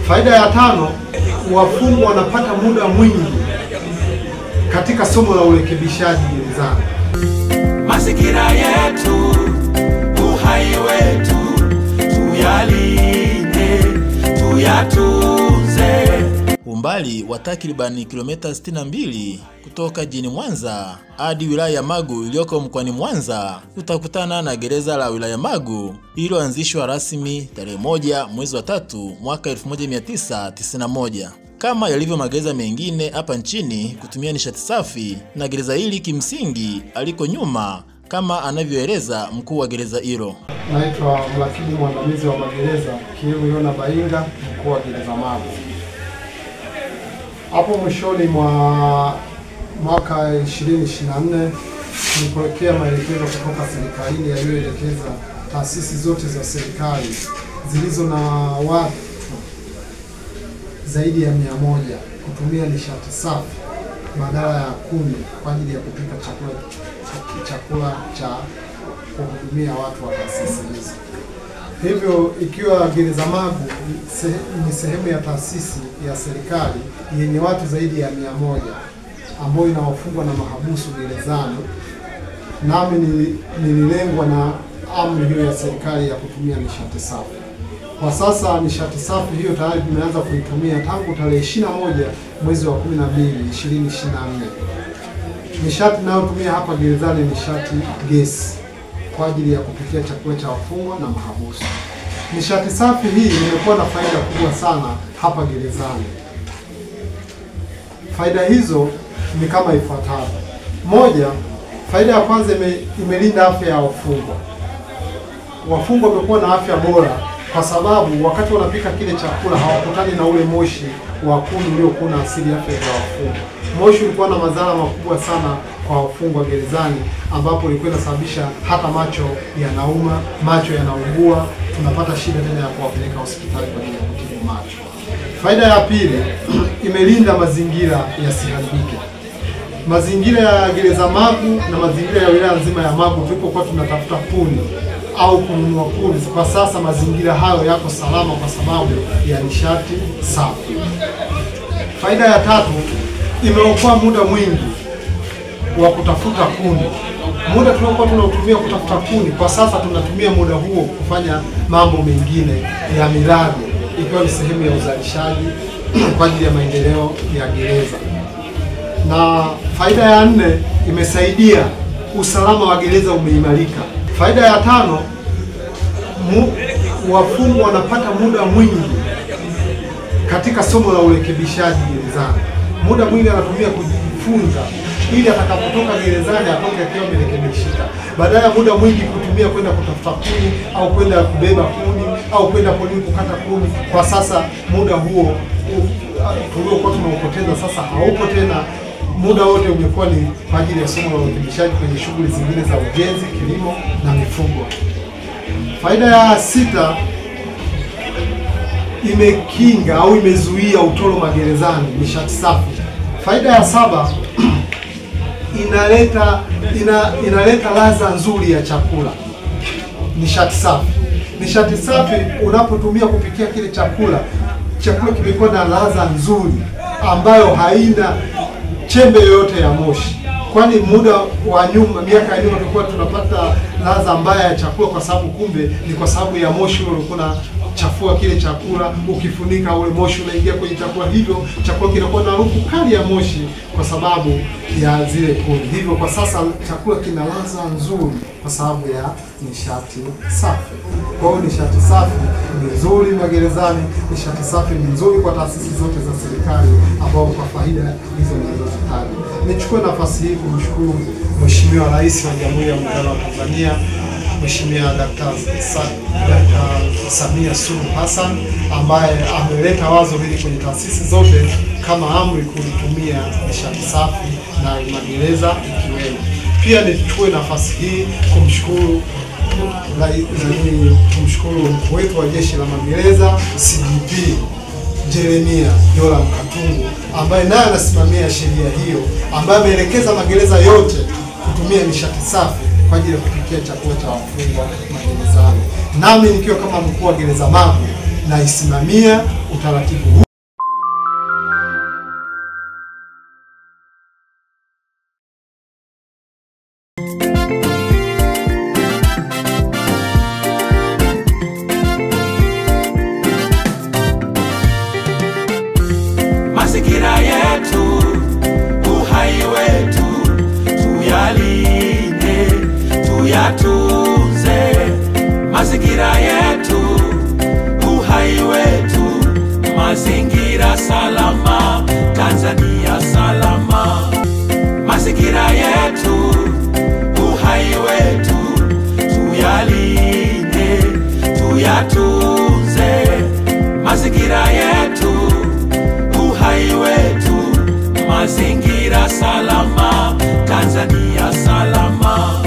Faida ya tano, wafungwa wanapata muda mwingi katika somo la urekebishaji gerezani. Mazingira yetu, uhai wetu, tuyalinde, tuyatunze. Umbali wa takribani kilomita 62 kutoka jijini Mwanza hadi wilaya ya Magu iliyoko mkoani Mwanza utakutana na gereza la wilaya Magu iliyoanzishwa rasmi tarehe 1 mwezi wa 3 mwaka 1991. Kama yalivyo magereza mengine hapa nchini kutumia nishati safi, na gereza hili kimsingi aliko nyuma kama anavyoeleza mkuu wa gereza hilo. Naitwa mrakibu mwandamizi wa magereza Kieu Yona Bainga, mkuu wa gereza Magu. Hapo mwishoni mwa mwaka 2024 tulipokea maelekezo kutoka serikalini yaliyoelekeza taasisi zote za serikali zilizo na watu zaidi ya 100 kutumia nishati safi badala ya kuni kwa ajili ya kupika chakula cha kuhudumia watu wa taasisi hizo. Hivyo ikiwa gereza Magu ni sehemu ya taasisi ya serikali yenye watu zaidi ya 100 ambao inawafungwa na mahabusu gerezani, nami nililengwa na amri hiyo ya serikali ya kutumia nishati safi. Kwa sasa nishati safi hiyo tayari tumeanza kuitumia tangu tarehe 21 mwezi wa 12 2024. Nishati nayotumia hapa gerezani ni nishati gesi kwa ajili ya kupikia chakula cha wafungwa na mahabusu. Nishati safi hii imekuwa na faida kubwa sana hapa gerezani. Faida hizo ni kama ifuatavyo. Moja, faida ya kwanza, imelinda afya ya wafungwa. Wafungwa wamekuwa na afya bora kwa sababu wakati wanapika kile chakula hawakutani na ule moshi wa kuni uliokuwa na asili afya ya wafungwa. Moshi ulikuwa na madhara makubwa sana kwa wafungwa gerezani, ambapo ilikuwa inasababisha hata macho yanauma, macho yanaugua, tunapata shida tena ya kuwapeleka hospitali kwa ajili ya kutibu macho. Faida ya pili, imelinda mazingira yasiharibike. Mazingira ya gereza Magu na mazingira ya wilaya nzima ya Magu tulipokuwa tunatafuta kuni au kununua kuni, kwa sasa mazingira hayo yako salama kwa sababu ya nishati safi. Faida ya tatu, imeokoa muda mwingi wa kutafuta kuni. Muda tuliokuwa tunautumia kutafuta kuni, kwa sasa tunatumia muda huo kufanya mambo mengine ya miradi, ikiwa ni sehemu ya uzalishaji kwa ajili ya maendeleo ya gereza. Na faida ya 4, imesaidia usalama wa gereza umeimarika. Faida ya 5, wafungwa wanapata muda mwingi katika somo la urekebishaji gerezani. Muda mwingi anatumia kujifunza ili atakapotoka gerezani atoke akiwa amerekebishika, badala ya muda mwingi kutumia kwenda kutafuta kuni au kwenda kubeba kuni au kwenda polini kukata kuni. Kwa sasa muda huo tuliokuwa tunaupoteza sasa haupo tena. Muda wote umekuwa ni kwa ajili ya somo la urekebishaji kwenye shughuli zingine za ujenzi, kilimo na mifugo. Faida ya 6, imekinga au imezuia utoro magerezani, nishati safi. Faida ya 7, inaleta ladha nzuri ya chakula, nishati safi. Nishati safi unapotumia kupikia kile chakula kimekuwa na ladha nzuri ambayo haina chembe yoyote ya moshi. Kwani muda wa nyuma, miaka ya nyuma, tulikuwa tunapata ladha mbaya ya chakula kwa sababu kumbe ni kwa sababu ya moshi ule ulikuwa chafua kile chakula, ukifunika ule moshi unaingia kwenye chakula, hivyo chakula kinakuwa na harufu kali ya moshi kwa sababu ya zile kuni. Hivyo kwa sasa chakula kina ladha nzuri kwa sababu ya nishati safi. Kwa hiyo nishati safi ni nzuri magerezani, nishati safi ni nzuri kwa taasisi zote za serikali ambao kwa faida hizo nilizozitaja. Nichukue nafasi hii kumshukuru Mheshimiwa Rais wa Jamhuri ya Muungano wa Tanzania, Mheshimiwa Daktari Samia Suluhu Hassan, ambaye ameleta wazo hili kwenye taasisi zote kama amri kulitumia nishati safi na magereza ikiwemo. Pia nichukue nafasi hii kumshukuru mkuu wetu wa Jeshi la Magereza CGP Jeremia Yola Mkatungu, ambaye naye anasimamia sheria hiyo, ambaye ameelekeza magereza yote kutumia nishati safi kwa ajili ya kupikia chakula cha wafungwa magerezani. Nami nikiwa kama mkuu wa gereza Magu na isimamia utaratibu huu. Mazingira yetu, uhai wetu, tuyalinde, tuyatunze. Mazingira yetu, uhai wetu, mazingira salama, Tanzania salama. Mazingira yetu, uhai wetu, tuyalinde, tuyatunze. Mazingira yetu, uhai wetu, mazingira salama, Tanzania salama.